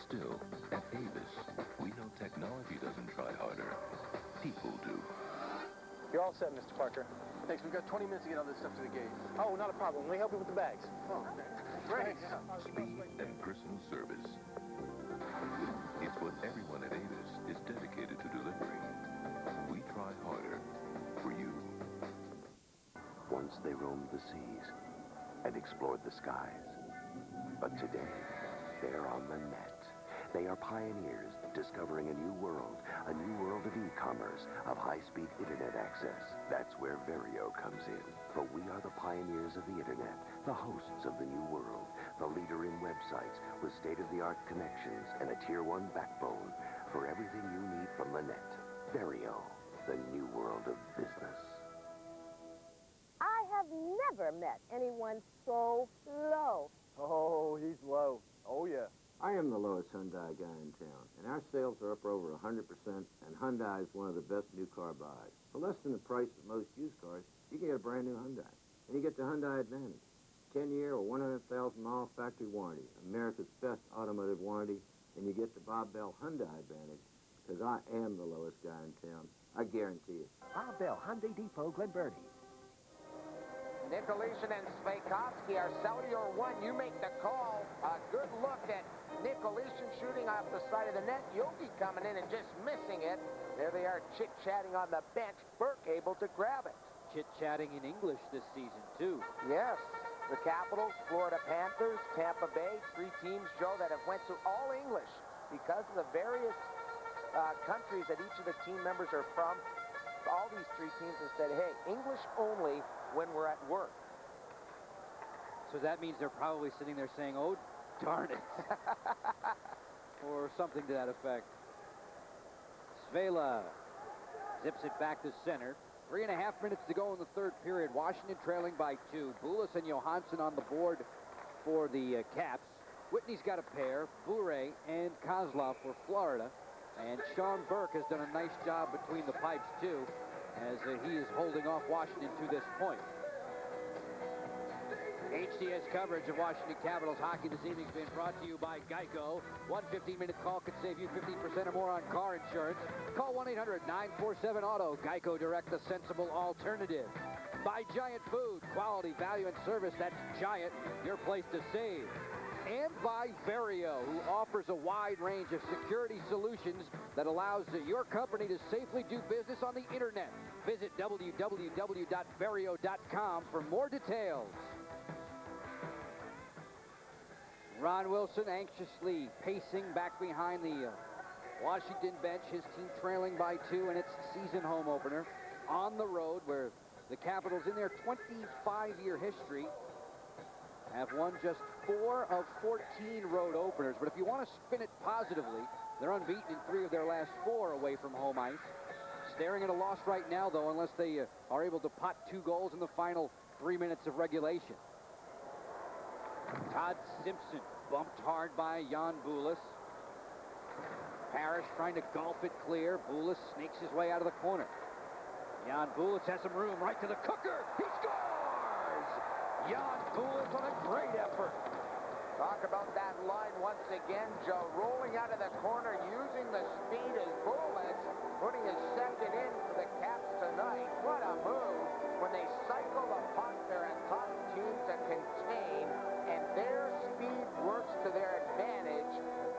Still, at Avis, we know technology doesn't try harder. People do. You're all set, Mr. Parker. Thanks. We've got 20 minutes to get all this stuff to the gate. Oh, not a problem. Let me help you with the bags. Oh, great. Speed and personal service. It's what everyone at Avis is dedicated to delivering. We try harder for you. Once they roamed the seas and explored the skies. But today, they're on the net. They are pioneers discovering a new world of e-commerce, of high-speed internet access. That's where Vario comes in. For we are the pioneers of the internet, the hosts of the new world, the leader in websites with state-of-the-art connections and a Tier 1 backbone for everything you need from the net. Vario, the new world of business. I have never met anyone so low. Oh, he's low. Oh, yeah. I am the lowest Hyundai guy in town, and our sales are up over 100%, and Hyundai is one of the best new car buys. For less than the price of most used cars, you can get a brand new Hyundai. And you get the Hyundai Advantage. 10-year or 100,000-mile factory warranty, America's best automotive warranty, and you get the Bob Bell Hyundai Advantage, because I am the lowest guy in town. I guarantee it. Bob Bell, Hyundai Depot, Glen Burnie. Nikolitin and Sveikovsky are cellular one. You make the call. A good look at Nikolitin shooting off the side of the net. Yogi coming in and just missing it. There they are chit-chatting on the bench. Burke able to grab it. Chit-chatting in English this season, too. Yes. The Capitals, Florida Panthers, Tampa Bay, 3 teams, Joe, that have went to all English because of the various countries that each of the team members are from. All these 3 teams have said, hey, English only when we're at work. So that means they're probably sitting there saying, oh, darn it. Or something to that effect. Svela zips it back to center. 3.5 minutes to go in the third period. Washington trailing by 2. Bulis and Johansson on the board for the Caps. Whitney's got a pair. Bure and Kozlov for Florida. And Sean Burke has done a nice job between the pipes, too, as he is holding off Washington to this point. HCS coverage of Washington Capitals hockey this evening has been brought to you by Geico. One 15-minute call could save you 15% or more on car insurance. Call 1-800-947-AUTO. Geico Direct, the sensible alternative. By Giant Food, quality, value, and service. That's Giant, your place to save. And by Vario, who offers a wide range of security solutions that allows your company to safely do business on the internet. Visit www.vario.com for more details. Ron Wilson anxiously pacing back behind the Washington bench, his team trailing by 2 in its season home opener on the road, where the Capitals, in their 25-year history, have won just 4 of 14 road openers. But if you want to spin it positively, they're unbeaten in 3 of their last 4 away from home ice. Staring at a loss right now, though, unless they are able to pot 2 goals in the final 3 minutes of regulation. Todd Simpson Bumped hard by Jan Bulis. Parrish trying to gulp it clear. Bulis sneaks his way out of the corner. Jan Bulis has some room right to the cooker. He scores! Jan Bulis on a great effort. Talk about that line once again, Joe. Rolling out of the corner, using the speed as Bulis, putting his second in for the Caps tonight. What a move. When they cycle the puck, they're a tough team to contain, and their speed works to their advantage.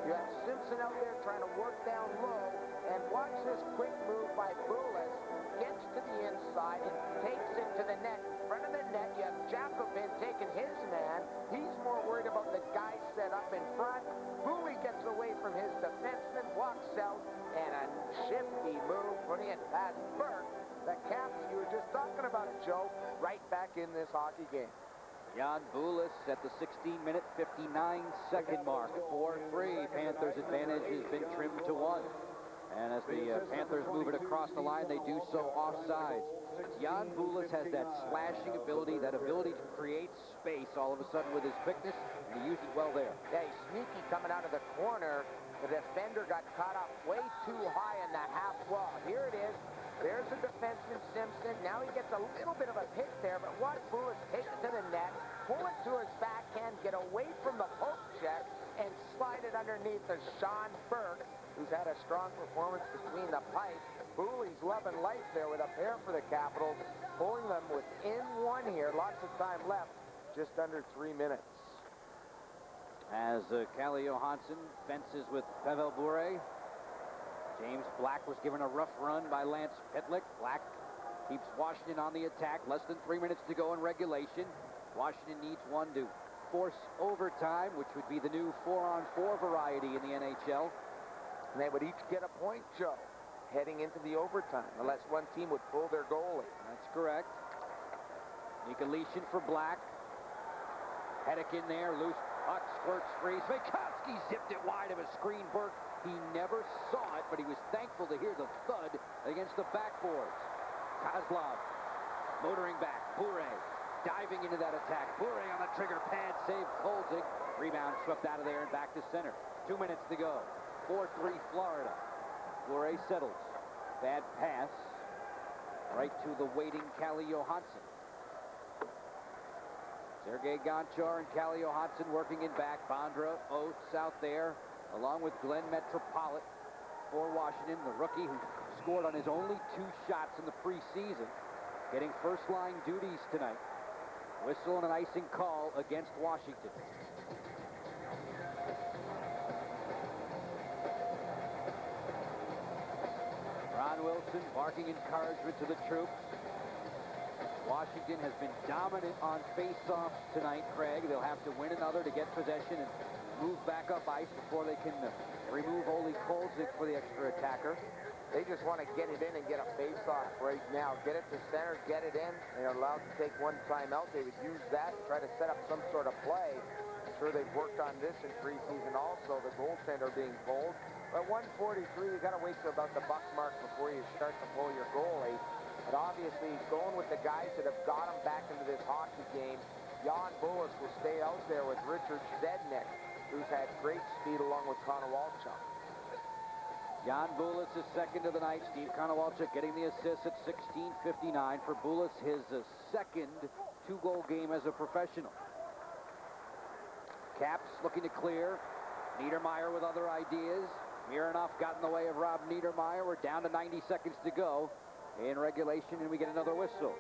You have Simpson out there trying to work down low, and watch this quick move by Bulis. Gets to the inside and takes it to the net. In front of the net, you have Jacobin taking his man. He's more worried about the guy set up in front. Bowie gets away from his defenseman, walks out, and a shifty move, putting it past Burke. The Caps, you were just talking about it, Joe, right back in this hockey game. Jan Bulis at the 16-minute, 59-second mark. 4-3. Panthers' advantage has been trimmed to 1. And as the Panthers move it across the line, they do so offsides. Jan Bulis has that slashing ability, that ability to create space all of a sudden with his quickness, and he used it well there. Yeah, he's sneaky coming out of the corner. The defender got caught up way too high in the half wall. Here it is. There's the defenseman, Simpson. Now he gets a little bit of a pick there, but watch Bulis take it to the net, pull it to his backhand, get away from the poke check, and slide it underneath to Sean Burke, who's had a strong performance between the pipes. Booley's loving life there with a pair for the Capitals, pulling them within 1 here. Lots of time left, just under 3 minutes. As Calle Johansson fences with Pavel Bure. James Black was given a rough run by Lance Pitlick. Black keeps Washington on the attack. Less than 3 minutes to go in regulation. Washington needs one to force overtime, which would be the new 4-on-4 variety in the NHL. And they would each get a point, Joe, heading into the overtime, unless one team would pull their goalie. That's correct. Nikolitin for Black. Hedek in there, loose puck, squirts free. Svikovsky zipped it wide of a screen. Burke, he never saw it, but he was thankful to hear the thud against the backboards. Kozlov motoring back. Bure diving into that attack. Bure on the trigger pad, save Kolzig. Rebound swept out of there and back to center. 2 minutes to go. 4-3 Florida. Bure settles. Bad pass. Right to the waiting Calle Johansson. Sergei Gonchar and Calle Johansson working in back. Bondra, Oates out there, along with Glenn Metropolit for Washington, the rookie who scored on his only 2 shots in the preseason, getting first-line duties tonight. Whistle and an icing call against Washington. Ron Wilson barking encouragement to the troops. Washington has been dominant on face-offs tonight, Craig. They'll have to win another to get possession and move back up ice before they can remove Ole Kolzig for the extra attacker. They just want to get it in and get a face-off right now. Get it to center, get it in. They're allowed to take 1 timeout. They would use that to try to set up some sort of play. I'm sure they've worked on this in preseason also, the goaltender being pulled. But 1:43, you got to wait till about the buck mark before you start to pull your goalie. But obviously, he's going with the guys that have got him back into this hockey game. Jan Bulis will stay out there with Richard Zednik, who's had great speed along with Konowalchuk. Jan Bulis is second of the night. Steve Konowalchuk getting the assist at 16:59 for Bulis, his second 2-goal game as a professional. Caps looking to clear. Niedermeyer with other ideas. Mironov got in the way of Rob Niedermeyer. We're down to 90 seconds to go in regulation, and we get another whistle.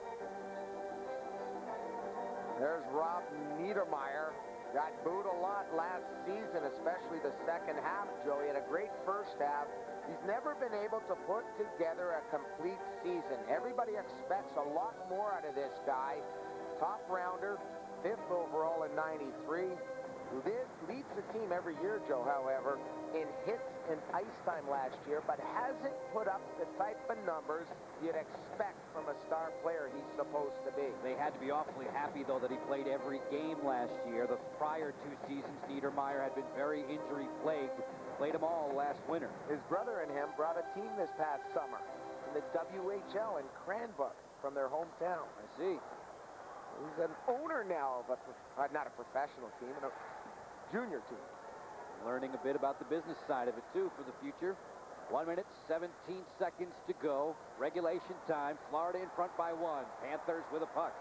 There's Rob Niedermeyer. Got booed a lot last season, especially the second half, Joe. He had a great first half. He's never been able to put together a complete season. Everybody expects a lot more out of this guy. Top rounder, 5th overall in 93. Leads the team every year, Joe, however, in hits and ice time last year, but hasn't put up the type of numbers you'd expect from a star player he's supposed to be. They had to be awfully happy, though, that he played every game last year. The prior 2 seasons, Niedermeyer had been very injury-plagued. Played them all last winter. His brother and him brought a team this past summer in the WHL in Cranbrook from their hometown. I see. He's an owner now of not a professional team, a junior team. Learning a bit about the business side of it, too, for the future. 1 minute, 17 seconds to go. Regulation time. Florida in front by 1. Panthers with a puck.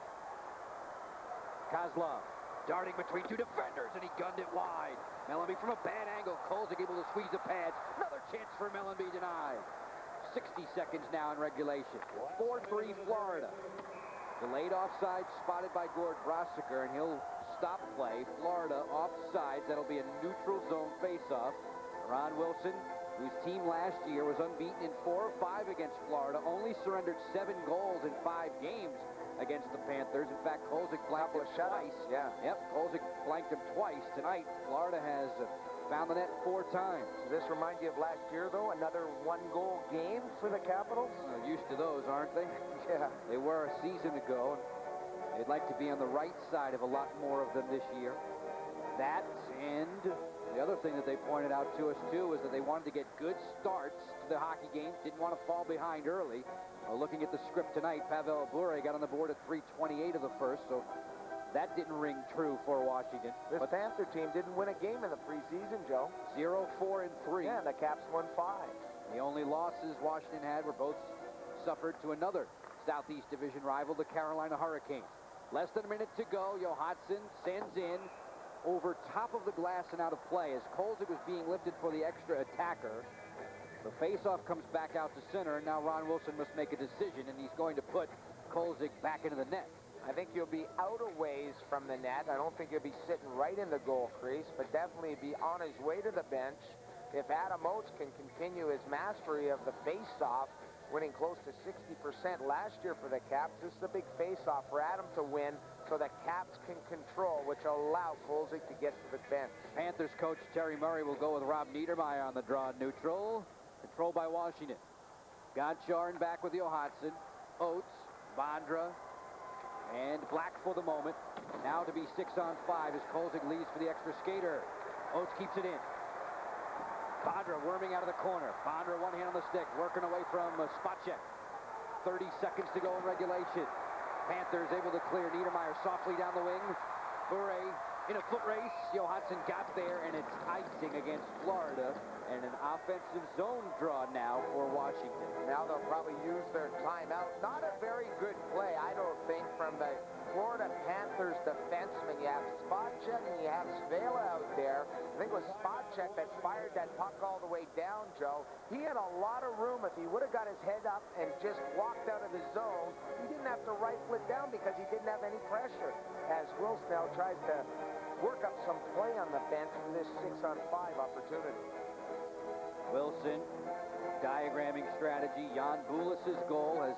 Kozlov darting between two defenders, and he gunned it wide. Mellenby from a bad angle. Kolzig able to squeeze the pads. Another chance for Mellenby denied. 60 seconds now in regulation. 4-3 Florida. Delayed offside spotted by Gord Brossiker, and he'll stop play. Florida offsides. That'll be a neutral zone faceoff. Ron Wilson, whose team last year was unbeaten in 4 of 5 against Florida, only surrendered 7 goals in 5 games against the Panthers. In fact, Kolzig blanked him twice. Yeah. Yep, Kolzig blanked him twice. Tonight, Florida has found the net 4 times. Does this remind you of last year, though? Another 1-goal game for the Capitals? Well, used to those, aren't they? Yeah. They were a season ago. They'd like to be on the right side of a lot more of them this year. That, and the other thing that they pointed out to us, too, was that they wanted to get good starts to the hockey games, didn't want to fall behind early. Looking at the script tonight, Pavel Bure got on the board at 3:28 of the first, so that didn't ring true for Washington. This Panther team didn't win a game in the preseason, Joe. 0-4-3. Yeah, and the Caps won 5. The only losses Washington had were both suffered to another Southeast Division rival, the Carolina Hurricanes. Less than a minute to go. Johansson sends in over top of the glass and out of play as Kolzig was being lifted for the extra attacker. The faceoff comes back out to center, and now Ron Wilson must make a decision, and he's going to put Kolzig back into the net. I think he'll be out a ways from the net. I don't think he'll be sitting right in the goal crease, but definitely be on his way to the bench. If Adam Oates can continue his mastery of the faceoff, winning close to 60% last year for the Caps, this is a big faceoff for Adam to win so the Caps can control, which will allow Kolzig to get to the bench. Panthers coach Terry Murray will go with Rob Niedermeyer on the draw neutral. Controlled by Washington. Gonchar back with Johansson. Oates, Bondra, and Black for the moment. Now to be 6-on-5 as Kolzig leads for the extra skater. Oates keeps it in. Bondra worming out of the corner. Bondra one hand on the stick, working away from Spacek. 30 seconds to go in regulation. Panthers able to clear. Niedermeyer softly down the wing. Bure in a foot race. Johansson got there, and it's icing against Florida. And an offensive zone draw now for Washington. Now they'll probably use their timeout. Not a very good play, I don't think, from the Florida Panthers defenseman. You have Spacek and you have Svela out there. I think it was Spacek that fired that puck all the way down, Joe. He had a lot of room. If he would have got his head up and just walked out of the zone, he didn't have to rifle it down because he didn't have any pressure. As Wilson now tries to work up some play on the bench for this 6-on-5 opportunity. Wilson, diagramming strategy. Jan Bulis's goal has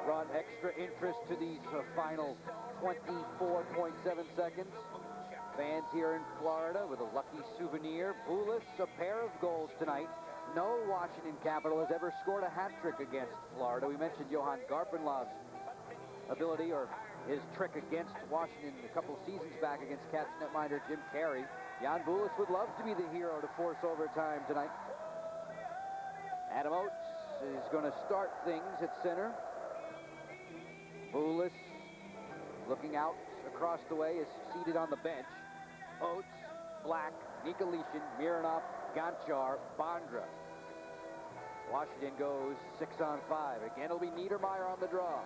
brought extra interest to these final 24.7 seconds. Fans here in Florida with a lucky souvenir. Bulis, a pair of goals tonight. No Washington Capital has ever scored a hat trick against Florida. We mentioned Johan Garpenlov's ability, or his trick against Washington a couple seasons back against Caps netminder Jim Carey. Jan Bulis would love to be the hero to force overtime tonight. Adam Oates is going to start things at center. Bulis, looking out across the way, is seated on the bench. Oates, Black, Nikolitin, Mironov, Gonchar, Bondra. Washington goes 6-on-5. Again, it'll be Niedermeyer on the draw.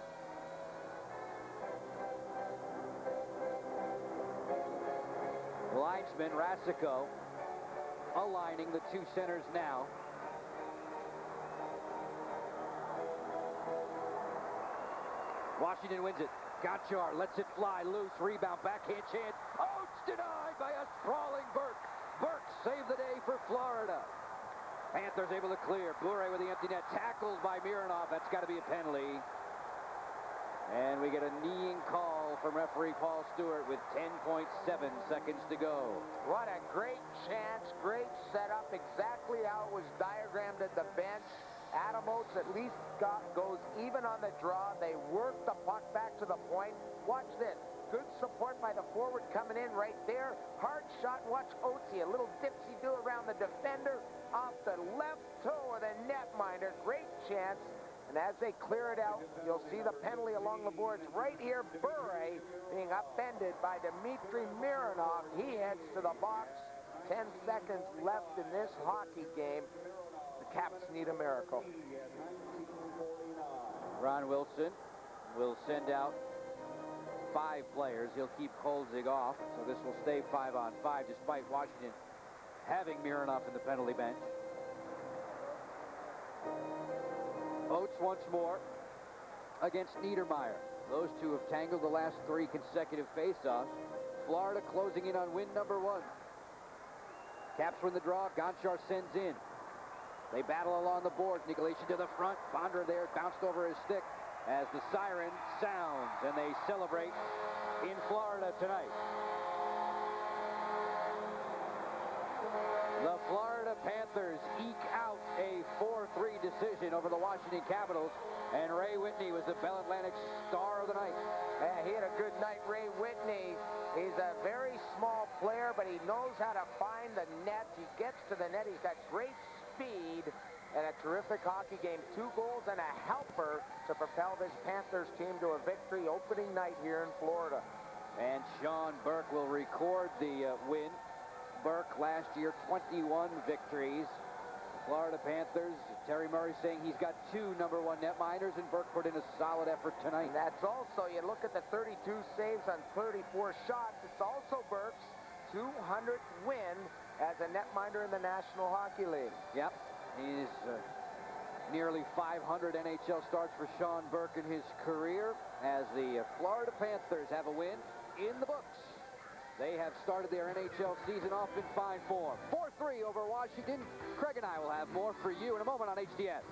Linesman Rasico aligning the two centers now. Washington wins it. Gonchar lets it fly loose. Rebound, backhand chance. Oates denied by a sprawling Burke. Burke saved the day for Florida. Panthers able to clear. Bure with the empty net. Tackled by Mironov. That's got to be a penalty. And we get a kneeing call from referee Paul Stewart with 10.7 seconds to go. What a great chance. Great setup. Exactly how it was diagrammed at the bench. Adam Oates at least goes even on the draw. They work the puck back to the point. Watch this. Good support by the forward coming in right there. Hard shot. Watch Oatesy. A little dipsy-do around the defender. Off the left toe of the netminder. Great chance. And as they clear it out, you'll see the penalty along the boards right here. Bure being upended by Dmitry Mironov. He heads to the box. 10 seconds left in this hockey game. The Caps need a miracle. Ron Wilson will send out 5 players. He'll keep Kolzig off, so this will stay 5-on-5 despite Washington having Mironov in the penalty bench. Oates once more against Niedermeyer. Those two have tangled the last 3 consecutive faceoffs. Florida closing in on win number 1. Caps win the draw. Gonchar sends in. They battle along the boards. Nicolayshyn to the front. Bondra there, bounced over his stick as the siren sounds, and they celebrate in Florida tonight. The Florida Panthers eke out a 4-3 decision over the Washington Capitals, and Ray Whitney was the Bell Atlantic star of the night. Yeah, he had a good night, Ray Whitney. He's a very small player, but he knows how to find the net. He gets to the net. He's got great speed and a terrific hockey game. 2 goals and a helper to propel this Panthers team to a victory opening night here in Florida. And Sean Burke will record the win. Burke last year, 21 victories. Florida Panthers, Terry Murray saying he's got 2 number 1 netminders, and Burke put in a solid effort tonight. And that's also, you look at the 32 saves on 34 shots, it's also Burke's 200th win as a netminder in the National Hockey League. Yep, he's nearly 500 NHL starts for Sean Burke in his career as the Florida Panthers have a win in the books. They have started their NHL season off in fine form. 4-3 over Washington. Craig and I will have more for you in a moment on HDS.